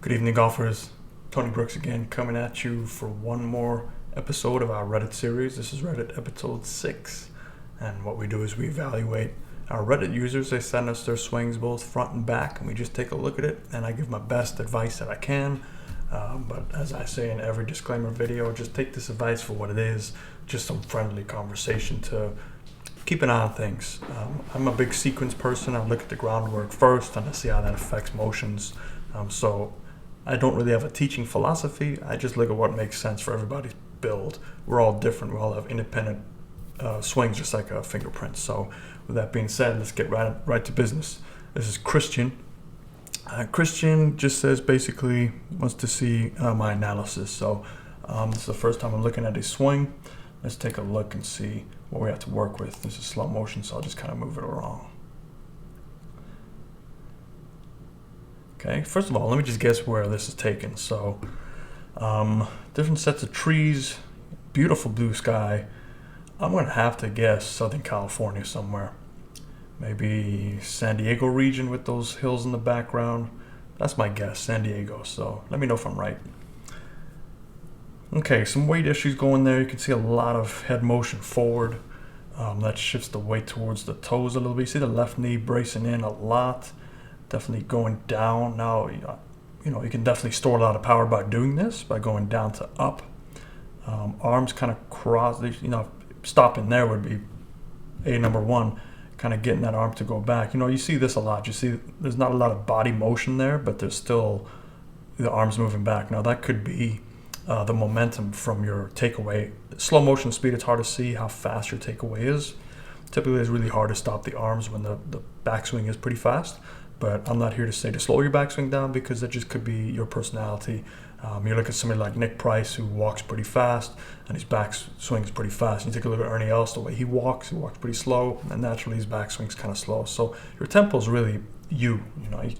Good evening, golfers. Tony Brooks again, coming at you for one more episode of our Reddit series. This is Reddit episode 6, and what we do is we evaluate our Reddit users. They send us their swings both front and back, and we just take a look at it, and I give my best advice that I can. But as I say in every disclaimer video, just take this advice for what it is, just some friendly conversation to keep an eye on things. I'm a big sequence person. I look at the groundwork first, and I see how that affects motions. So I don't really have a teaching philosophy. I just look at what makes sense for everybody's build. We're all different. We all have independent swings, just like a fingerprint. So with that being said, let's get right to business. This is Christian. Christian just says basically wants to see my analysis. So this is the first time I'm looking at his swing. Let's take a look and see what we have to work with. This is slow motion, so I'll just kind of move it around. Okay, first of all, let me just guess where this is taken. So, different sets of trees, beautiful blue sky. I'm going to have to guess Southern California somewhere. Maybe San Diego region with those hills in the background. That's my guess, San Diego. So, let me know if I'm right. Okay, some weight issues going there. You can see a lot of head motion forward. That shifts the weight towards the toes a little bit. You see the left knee bracing in a lot. Definitely going down. Now, you can definitely store a lot of power by doing this, by going down to up. Arms kind of cross, stopping there would be number one, kind of getting that arm to go back. You see this a lot. You see there's not a lot of body motion there, but there's still the arms moving back. Now, that could be the momentum from your takeaway. Slow motion speed, it's hard to see how fast your takeaway is. Typically, it's really hard to stop the arms when the backswing is pretty fast. But I'm not here to say to slow your backswing down, because that just could be your personality. You look at somebody like Nick Price, who walks pretty fast, and his backswing is pretty fast. You take a look at Ernie Els, the way he walks pretty slow, and naturally his backswing is kind of slow. So your tempo is really you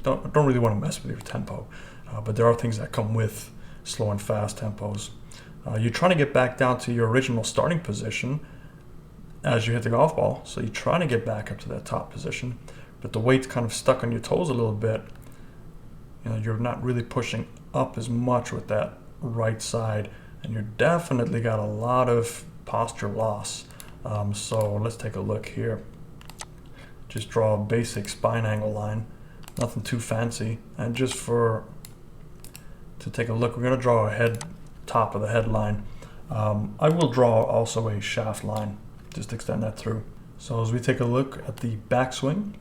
don't really want to mess with your tempo. But there are things that come with slow and fast tempos. You're trying to get back down to your original starting position as you hit the golf ball. So you're trying to get back up to that top position, but the weight's kind of stuck on your toes a little bit. You're not really pushing up as much with that right side, and you're definitely got a lot of posture loss. So let's take a look here. Just draw a basic spine angle line, nothing too fancy. And just to take a look, we're going to draw a top of the head line. I will draw also a shaft line, just extend that through. So as we take a look at the backswing,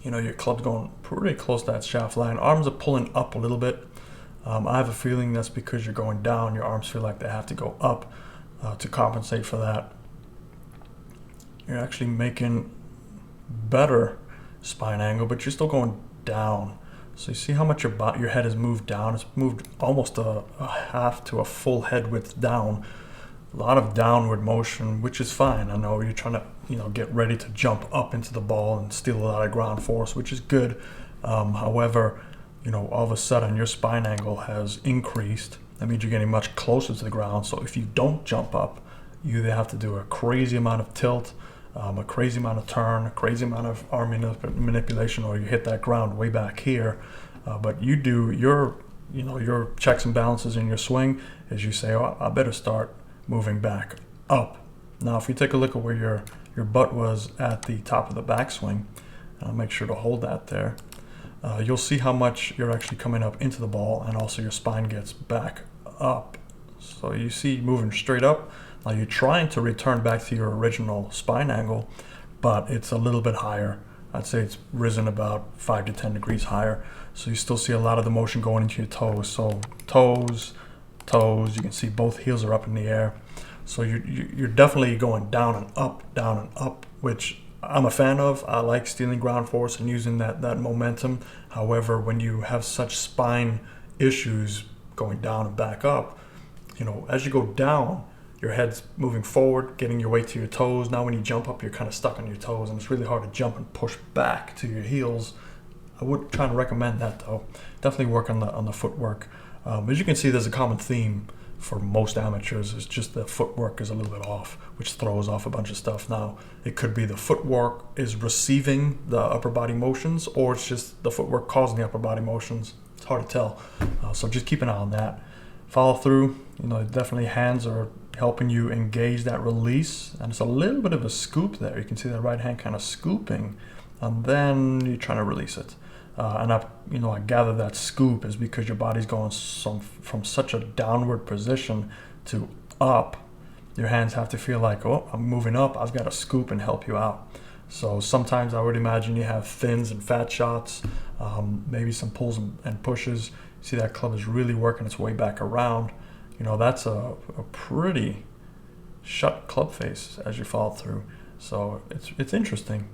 your club's going pretty close to that shaft line. Arms are pulling up a little bit. I have a feeling that's because you're going down. Your arms feel like they have to go up to compensate for that. You're actually making better spine angle, but you're still going down. So you see how much your head has moved down. It's moved almost a half to a full head width down. A lot of downward motion, which is fine. I know you're trying to get ready to jump up into the ball and steal a lot of ground force, which is good. However, all of a sudden your spine angle has increased. That means you're getting much closer to the ground. So if you don't jump up, you either have to do a crazy amount of tilt, a crazy amount of turn, a crazy amount of arm manipulation, or you hit that ground way back here. But you do your checks and balances in your swing is you say, oh, I better start moving back up. Now, if you take a look at where your butt was at the top of the backswing, I'll make sure to hold that there. You'll see how much you're actually coming up into the ball, and also your spine gets back up. So you see moving straight up. Now you're trying to return back to your original spine angle, but it's a little bit higher. I'd say it's risen about 5 to 10 degrees higher. So you still see a lot of the motion going into your toes. So toes, you can see both heels are up in the air. So you're definitely going down and up, which I'm a fan of. I like stealing ground force and using that momentum. However, when you have such spine issues going down and back up, as you go down, your head's moving forward, getting your weight to your toes. Now when you jump up, you're kind of stuck on your toes, and it's really hard to jump and push back to your heels. I would try to recommend that, though. Definitely work on the footwork. As you can see, there's a common theme for most amateurs. It's just the footwork is a little bit off, which throws off a bunch of stuff. Now, it could be the footwork is receiving the upper body motions, or it's just the footwork causing the upper body motions. It's hard to tell. So just keep an eye on that. Follow through. Definitely hands are helping you engage that release, and it's a little bit of a scoop there. You can see the right hand kind of scooping, and then you're trying to release it. And I gather that scoop is because your body's going from such a downward position to up. Your hands have to feel like, oh, I'm moving up. I've got to scoop and help you out. So sometimes I would imagine you have thins and fat shots, maybe some pulls and pushes. See that club is really working its way back around. That's a pretty shut club face as you follow through. So it's interesting.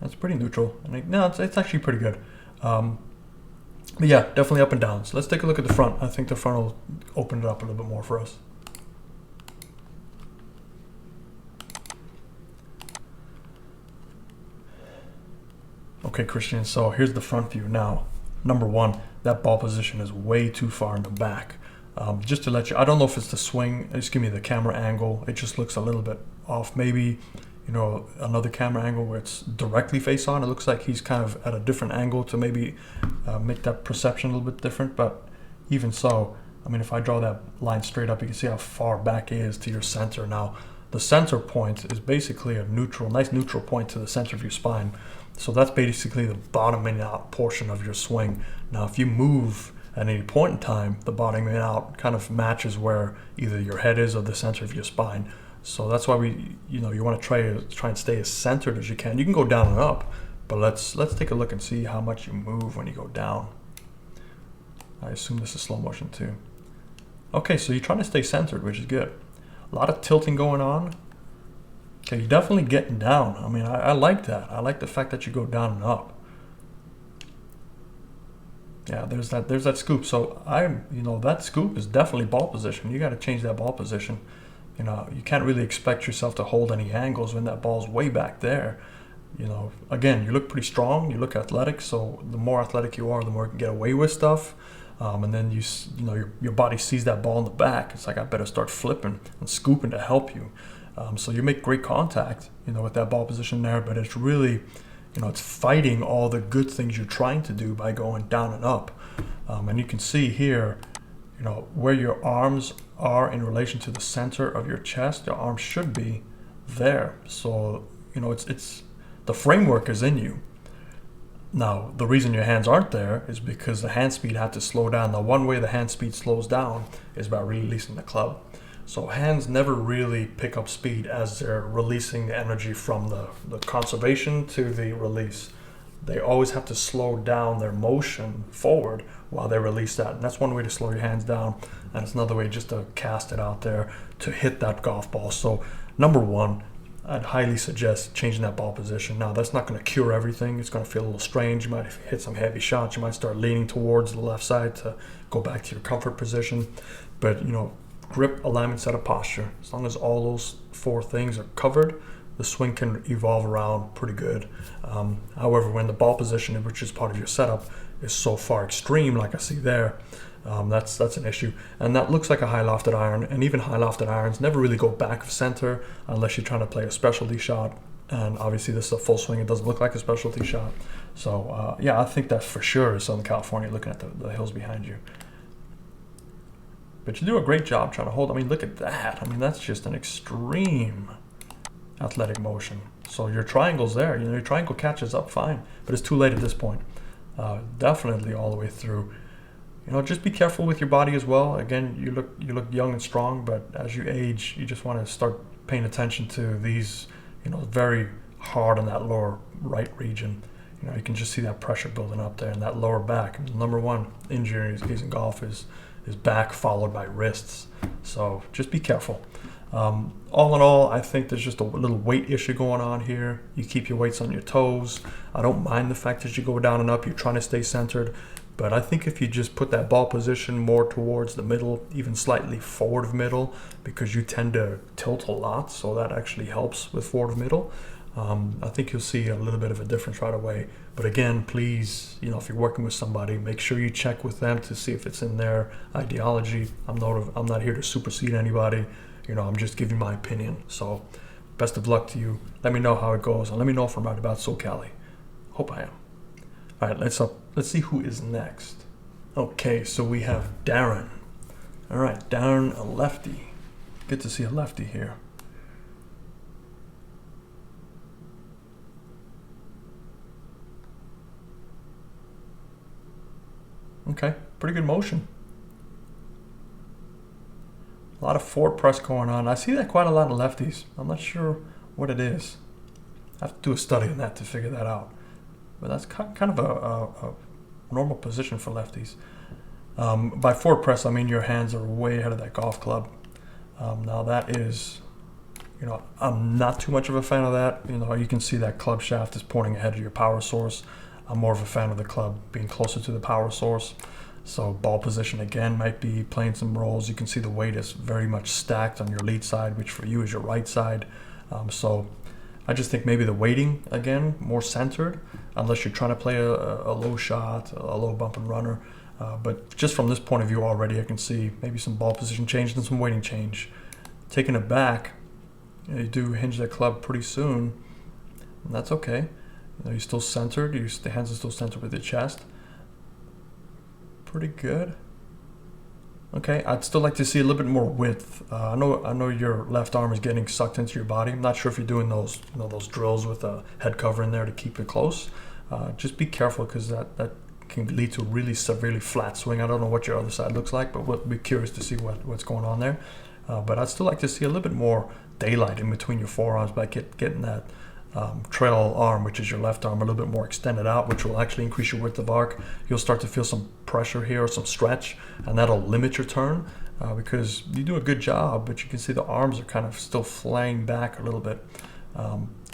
That's pretty neutral. It's actually pretty good. But yeah, definitely up and down. So let's take a look at the front. I think the front will open it up a little bit more for us. Okay, Christian, so here's the front view now. Number one, that ball position is way too far in the back. Just to let you, I don't know if it's the swing, just give me the camera angle. It just looks a little bit off. Maybe, another camera angle where it's directly face on. It looks like he's kind of at a different angle to maybe make that perception a little bit different. But even so, if I draw that line straight up, you can see how far back it is to your center. Now, the center point is basically a nice neutral point to the center of your spine. So that's basically the bottoming out portion of your swing. Now, if you move at any point in time, the bottoming out kind of matches where either your head is or the center of your spine. So that's why you want to try and stay as centered as you can. You can go down and up, but let's take a look and see how much you move when you go down. I assume this is slow motion too. Okay, so you're trying to stay centered, which is good. A lot of tilting going on. Okay, you're definitely getting down. I like that. I like the fact that you go down and up. Yeah, there's that scoop. So that scoop is definitely ball position. You got to change that ball position. You can't really expect yourself to hold any angles when that ball's way back there. Again, you look pretty strong. You look athletic. So the more athletic you are, the more you can get away with stuff. And then your body sees that ball in the back. It's like, I better start flipping and scooping to help you. So you make great contact, with that ball position there, but it's really, it's fighting all the good things you're trying to do by going down and up. And you can see here, where your arms are in relation to the center of your chest. Your arms should be there. So, it's the framework is in you. Now, the reason your hands aren't there is because the hand speed had to slow down. The one way the hand speed slows down is by releasing the club. So hands never really pick up speed as they're releasing the energy from the conservation to the release. They always have to slow down their motion forward while they release that. And that's one way to slow your hands down. And it's another way just to cast it out there to hit that golf ball. So number one, I'd highly suggest changing that ball position. Now, that's not going to cure everything. It's going to feel a little strange. You might hit some heavy shots. You might start leaning towards the left side to go back to your comfort position. But, grip, alignment, setup, posture. As long as all those four things are covered, the swing can evolve around pretty good. However, when the ball position, which is part of your setup, is so far extreme, like I see there, that's an issue. And that looks like a high lofted iron, and even high lofted irons never really go back of center unless you're trying to play a specialty shot. And obviously this is a full swing. It doesn't look like a specialty shot. So yeah, I think that for sure is Southern California, looking at the hills behind you. But you do a great job trying to hold. Look at that. That's just an extreme athletic motion. So your triangle's there. Your triangle catches up fine, but it's too late at this point. Definitely all the way through. Just be careful with your body as well. Again, you look young and strong, but as you age, you just want to start paying attention to these, very hard on that lower right region. You can just see that pressure building up there in that lower back. Number one injury in golf is back followed by wrists. So just be careful. All in all, I think there's just a little weight issue going on here. You keep your weights on your toes. I don't mind the fact that you go down and up. You're trying to stay centered. But I think if you just put that ball position more towards the middle, even slightly forward of middle, because you tend to tilt a lot, so that actually helps with forward of middle. I think you'll see a little bit of a difference right away. But again, please, if you're working with somebody, make sure you check with them to see if it's in their ideology. I'm not here to supersede anybody. I'm just giving my opinion. So best of luck to you. Let me know how it goes, and let me know if I'm right about SoCali. Hope I am. All right, let's see who is next. Okay, so we have Darren. All right, Darren, a lefty. Good to see a lefty here. Okay, pretty good motion. A lot of forward press going on. I see that quite a lot of lefties. I'm not sure what it is. I have to do a study on that to figure that out. But that's kind of a normal position for lefties. By forward press, I mean your hands are way ahead of that golf club. Now that is, I'm not too much of a fan of that. You can see that club shaft is pointing ahead of your power source. I'm more of a fan of the club being closer to the power source. So ball position again might be playing some roles. You can see the weight is very much stacked on your lead side, which for you is your right side. So I just think maybe the weighting, again, more centered, unless you're trying to play a low shot, a low bump and runner. But just from this point of view already, I can see maybe some ball position change and some weighting change. Taking it back, you do hinge that club pretty soon, and that's okay. You're still centered. The hands are still centered with the chest. Pretty good. Okay, I'd still like to see a little bit more width. I know your left arm is getting sucked into your body. I'm not sure if you're doing those drills with a head cover in there to keep it close. Just be careful, because that can lead to a really severely flat swing. I don't know what your other side looks like, but we'll be curious to see what's going on there. But I'd still like to see a little bit more daylight in between your forearms by getting that trail arm, which is your left arm, a little bit more extended out, which will actually increase your width of arc. You'll start to feel some pressure here, or some stretch, and that'll limit your turn, because you do a good job, but you can see the arms are kind of still flaying back a little bit.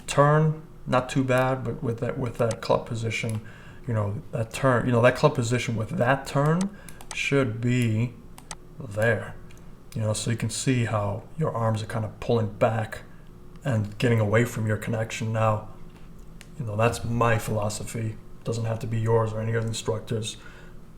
Turn, not too bad, but with that club position, that turn, that club position with that turn should be there. So you can see how your arms are kind of pulling back and getting away from your connection now. That's my philosophy. It doesn't have to be yours or any other instructors.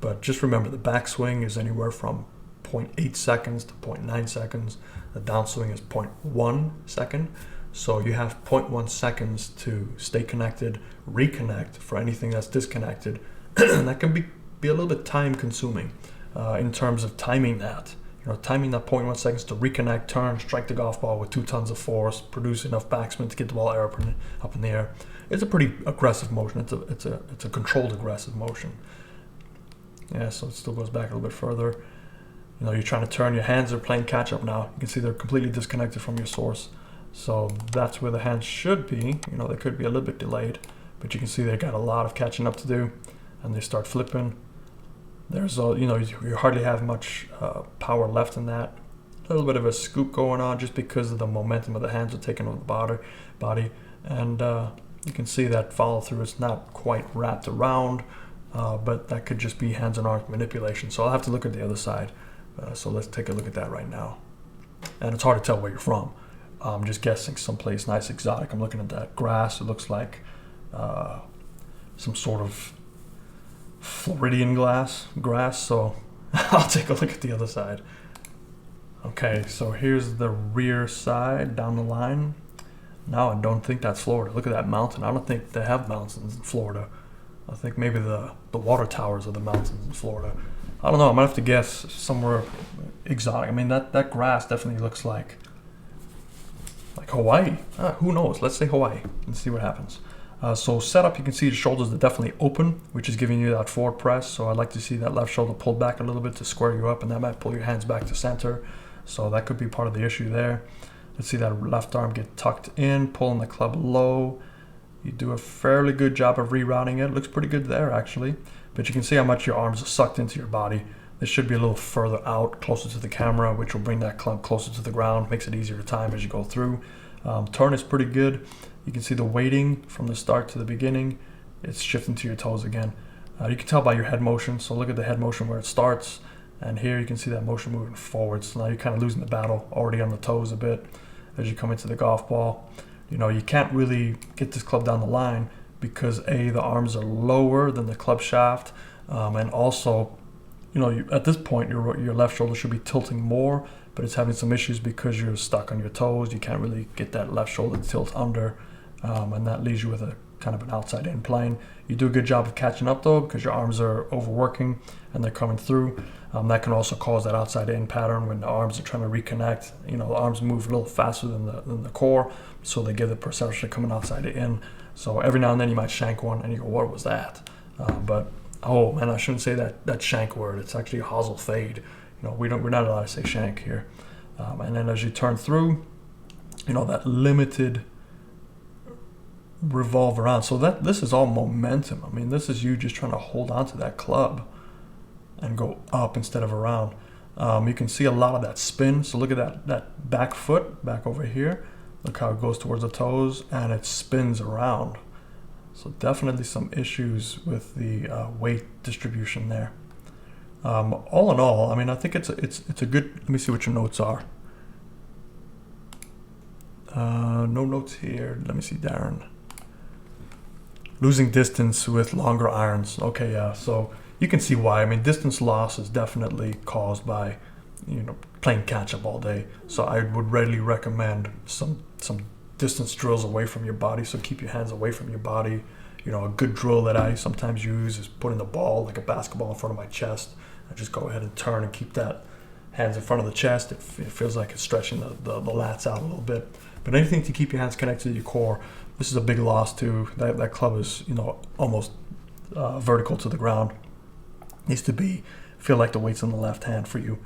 But just remember, the backswing is anywhere from 0.8 seconds to 0.9 seconds. The downswing is 0.1 second. So you have 0.1 seconds to stay connected, reconnect for anything that's disconnected. And that can be a little bit time consuming in terms of timing that. Timing that 0.1 seconds to reconnect, turn, strike the golf ball with 2 tons of force, produce enough backspin to get the ball up in the air. It's a pretty aggressive motion. It's a controlled aggressive motion. Yeah, so it still goes back a little bit further. You're trying to turn. Your hands are playing catch up now. You can see they're completely disconnected from your source. So that's where the hands should be. They could be a little bit delayed, but you can see they got a lot of catching up to do, and they start flipping. There's you hardly have much power left in that. A little bit of a scoop going on just because of the momentum of the hands are taking over the body, and you can see that follow through is not quite wrapped around, but that could just be hands and arms manipulation. So I'll have to look at the other side. So let's take a look at that right now. And it's hard to tell where you're from. I'm just guessing someplace nice, exotic. I'm looking at that grass. It looks like some sort of Floridian grass, so I'll take a look at the other side. Okay, so here's the rear side down the line. Now I don't think that's Florida. Look at that mountain. I don't think they have mountains in Florida. I think maybe the water towers are the mountains in Florida. I don't know. I'm gonna have to guess somewhere exotic. I mean, that grass definitely looks like Hawaii. Who knows? Let's say Hawaii and see what happens. So setup, you can see the shoulders are definitely open, which is giving you that forward press. So I'd like to see that left shoulder pulled back a little bit to square you up, and that might pull your hands back to center. So that could be part of the issue there. Let's see that left arm get tucked in, pulling the club low. You do a fairly good job of rerouting it. Looks pretty good there, actually. But you can see how much your arms are sucked into your body. This should be a little further out, closer to the camera, which will bring that club closer to the ground, makes it easier to time as you go through. Turn is pretty good. You can see the weighting from the start to the beginning. It's shifting to your toes again. You can tell by your head motion. So look at the head motion where it starts. And here you can see that motion moving forward. So now you're kind of losing the battle already on the toes a bit as you come into the golf ball. You can't really get this club down the line because the arms are lower than the club shaft. And also, at this point, your left shoulder should be tilting more, but it's having some issues because you're stuck on your toes. You can't really get that left shoulder tilt under. And that leaves you with a kind of an outside in plane. You do a good job of catching up though, because your arms are overworking and they're coming through. That can also cause that outside in pattern when the arms are trying to reconnect. You know, the arms move a little faster than the core, so they give the perception of coming outside in. So every now and then you might shank one and you go, what was that? But oh man, I shouldn't say that shank word. It's actually a hosel fade. You know, we're not allowed to say shank here. And then as you turn through, you know, that limited revolve around. So this is all momentum. I mean, this is you just trying to hold on to that club and go up instead of around. You can see a lot of that spin. So look at that back foot back over here. Look how it goes towards the toes and it spins around. So definitely some issues with the weight distribution there. All in all, I mean, I think it's a good. Let me see what your notes are. No notes here. Let me see, Darren. Losing distance with longer irons. Okay, yeah. So you can see why. I mean, distance loss is definitely caused by, you know, playing catch up all day. So I would readily recommend some distance drills away from your body. So keep your hands away from your body. You know, a good drill that I sometimes use is putting the ball like a basketball in front of my chest. I just go ahead and turn and keep that hands in front of the chest. It feels like it's stretching the lats out a little bit. But anything to keep your hands connected to your core. This is a big loss too. That club is, you know, almost vertical to the ground. Needs to feel like the weight's in the left hand for you.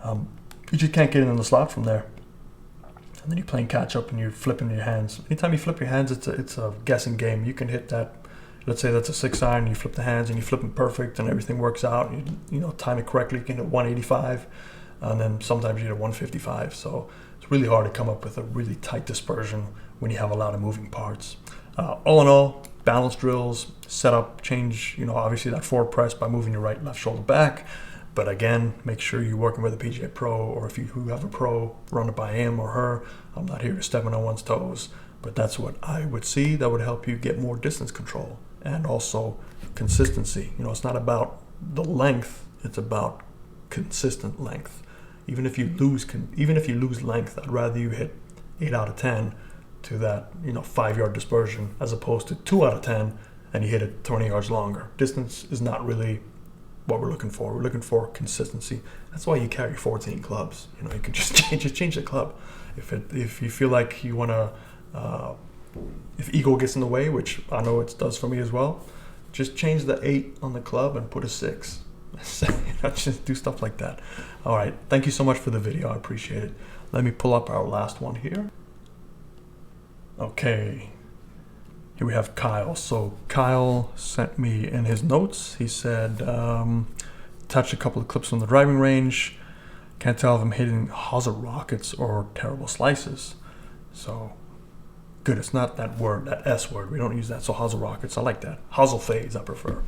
You just can't get it in the slot from there. And then you're playing catch up and you're flipping your hands. Anytime you flip your hands, it's a guessing game. You can hit that. Let's say that's a 6 iron. You flip the hands and you flip them perfect, and everything works out. You know, time it correctly. You can hit 185, and then sometimes you hit 155. So it's really hard to come up with a really tight dispersion when you have a lot of moving parts. All in all, balance drills, setup, change. You know, obviously that forward press by moving your right, left shoulder back. But again, make sure you're working with a PGA pro, or if you have a pro, run it by him or her. I'm not here to step on one's toes, but that's what I would see that would help you get more distance control and also consistency. You know, it's not about the length; it's about consistent length. Even if you lose length, I'd rather you hit 8 out of 10 to that, you know, 5-yard dispersion as opposed to 2 out of 10 and you hit it 20 yards longer. Distance is not really what we're looking for. We're looking for consistency. That's why you carry 14 clubs. You know, you can just change the club. If you feel like you want to, if ego gets in the way, which I know it does for me as well, just change the 8 on the club and put a 6. Just do stuff like that. All right. Thank you so much for the video. I appreciate it. Let me pull up our last one here. Okay. Here we have Kyle. So Kyle sent me in his notes. He said, touched a couple of clips from the driving range. Can't tell if I'm hitting hosel rockets or terrible slices. So good. It's not that word, that S word. We don't use that. So hosel rockets. I like that. Hosel fades, I prefer.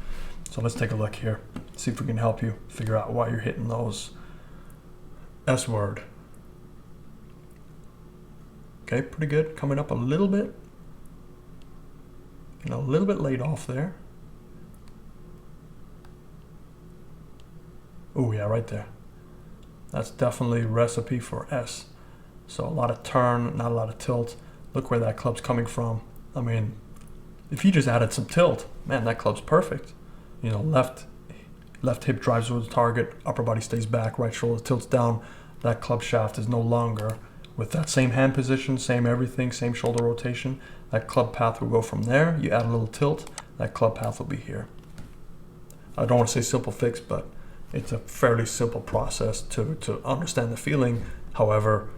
So let's take a look here. See if we can help you figure out why you're hitting those S word. Okay, pretty good. Coming up a little bit. You know, a little bit laid off there. Oh yeah, right there. That's definitely recipe for S. So a lot of turn, not a lot of tilt. Look where that club's coming from. I mean, if you just added some tilt, man, that club's perfect. You know, left hip drives towards the target, upper body stays back, right shoulder tilts down. That club shaft is no longer with that same hand position, same everything, same shoulder rotation. That club path will go from there. You add a little tilt, that club path will be here. I don't want to say simple fix, but it's a fairly simple process to understand the feeling. However,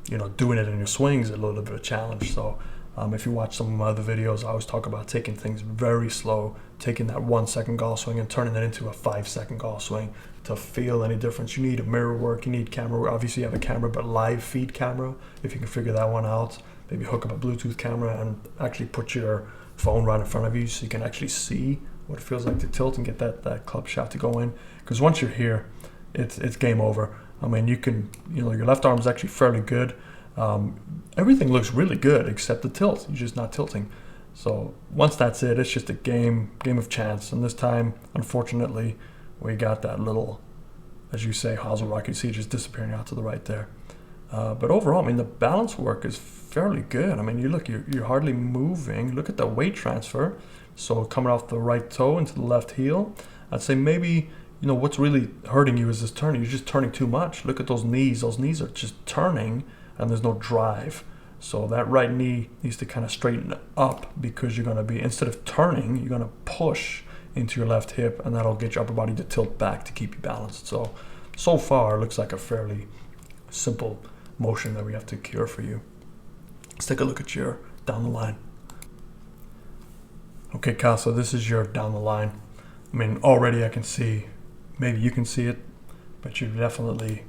you know, doing it in your swings is a little bit of a challenge. So if you watch some of my other videos, I always talk about taking things very slow, taking that 1 second golf swing and turning it into a 5 second golf swing to feel any difference. You need a mirror work, you need camera work. Obviously you have a camera, but live feed camera, if you can figure that one out. Maybe hook up a Bluetooth camera and actually put your phone right in front of you so you can actually see what it feels like to tilt and get that club shaft to go in. Because once you're here, it's game over. I mean, you know, your left arm is actually fairly good. Everything looks really good except the tilt. You're just not tilting. So once that's it, it's just a game of chance. And this time, unfortunately, we got that little, as you say, hosel rock. You see it just disappearing out to the right there. But overall, I mean, the balance work is fairly good. I mean, you're hardly moving. Look at the weight transfer. So coming off the right toe into the left heel, I'd say maybe, what's really hurting you is this turning. You're just turning too much. Look at those knees. Those knees are just turning and there's no drive. So that right knee needs to kind of straighten up, because you're going to be, instead of turning, you're going to push into your left hip, and that'll get your upper body to tilt back to keep you balanced. So far, it looks like a fairly simple motion that we have to cure for you. Let's take a look at your down the line. Okay, Kyle, so this is your down the line. I mean, already I can see, maybe you can see it, but you're definitely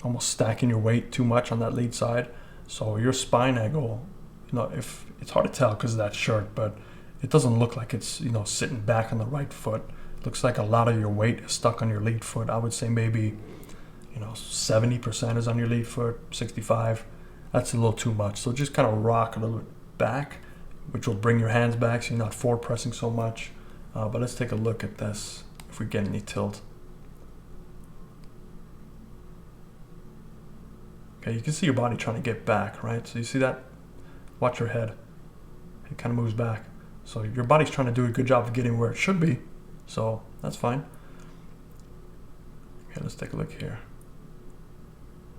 almost stacking your weight too much on that lead side. So your spine angle, if it's hard to tell because of that shirt, but it doesn't look like it's, sitting back on the right foot. It looks like a lot of your weight is stuck on your lead foot. I would say maybe, 70% is on your lead foot, 65. That's a little too much. So just kind of rock a little bit back, which will bring your hands back so you're not forward pressing so much. But let's take a look at this, if we get any tilt. Okay, you can see your body trying to get back, right? So you see that? Watch your head. It kind of moves back. So your body's trying to do a good job of getting where it should be. So that's fine. Okay, let's take a look here.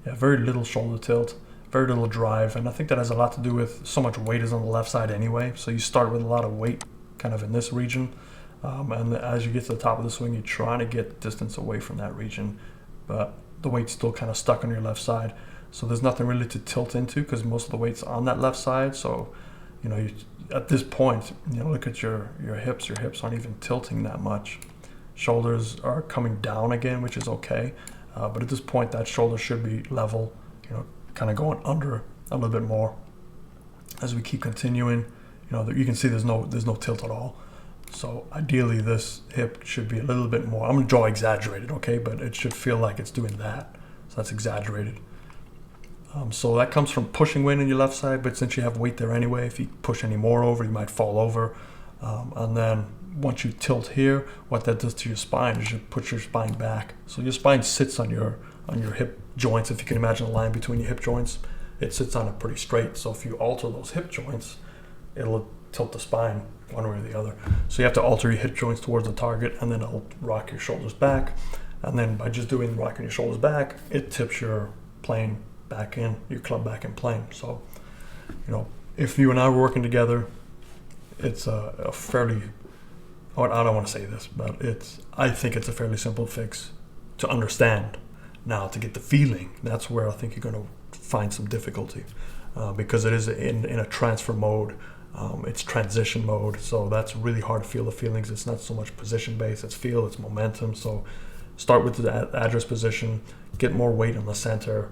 Yeah, very little shoulder tilt, very little drive. And I think that has a lot to do with so much weight is on the left side anyway. So you start with a lot of weight kind of in this region. And as you get to the top of the swing, you're trying to get distance away from that region. But the weight's still kind of stuck on your left side. So there's nothing really to tilt into because most of the weight's on that left side. So, at this point, look at your hips. Your hips aren't even tilting that much. Shoulders are coming down again, which is okay. But at this point, that shoulder should be level, kind of going under a little bit more. As we keep continuing, you can see there's no tilt at all. So ideally, this hip should be a little bit more. I'm going to draw exaggerated, okay? But it should feel like it's doing that. So that's exaggerated. So that comes from pushing weight on your left side, but since you have weight there anyway, if you push any more over, you might fall over. And then once you tilt here, what that does to your spine is you push your spine back. So your spine sits on your hip joints. If you can imagine a line between your hip joints, it sits on it pretty straight. So if you alter those hip joints, it'll tilt the spine one way or the other. So you have to alter your hip joints towards the target, and then it'll rock your shoulders back. And then by just doing rocking your shoulders back, it tips your plane back in, your club back in plane. So, if you and I were working together, it's a fairly, I don't want to say this, but I think it's a fairly simple fix to understand. Now, to get the feeling, that's where I think you're going to find some difficulty, because it is in a transfer mode. It's transition mode, so that's really hard to feel the feelings. It's not so much position based, it's feel, it's momentum. So start with the address position, get more weight on the center.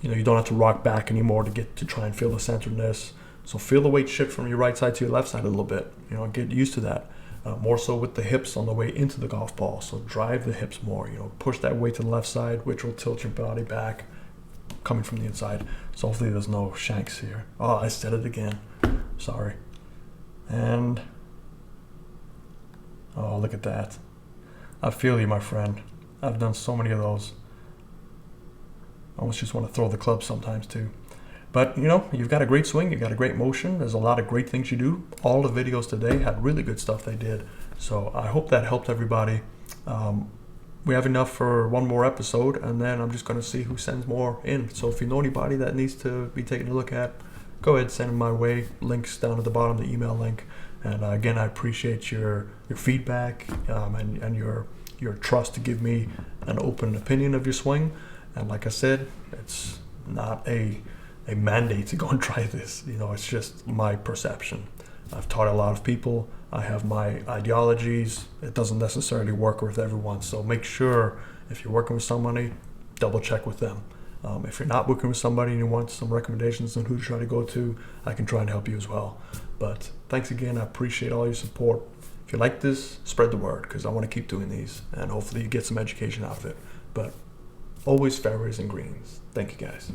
You don't have to rock back anymore to try and feel the centeredness. So feel the weight shift from your right side to your left side a little bit. Get used to that. More so with the hips on the way into the golf ball. So drive the hips more. Push that weight to the left side, which will tilt your body back, coming from the inside. So hopefully there's no shanks here. Oh, I said it again. Sorry. And oh, look at that. I feel you, my friend. I've done so many of those. I almost just want to throw the club sometimes too. But you've got a great swing, you've got a great motion. There's a lot of great things you do. All the videos today had really good stuff they did. So I hope that helped everybody. We have enough for one more episode, and then I'm just going to see who sends more in. So if you know anybody that needs to be taken a look at, go ahead, send them my way. Links down at the bottom, the email link. And again, I appreciate your feedback and your trust to give me an open opinion of your swing. And like I said, it's not a mandate to go and try this. It's just my perception. I've taught a lot of people. I have my ideologies. It doesn't necessarily work with everyone. So make sure if you're working with somebody, double check with them. If you're not working with somebody and you want some recommendations on who to try to go to, I can try and help you as well. But thanks again. I appreciate all your support. If you like this, spread the word, because I want to keep doing these and hopefully you get some education out of it. But always fairways and greens. Thank you, guys.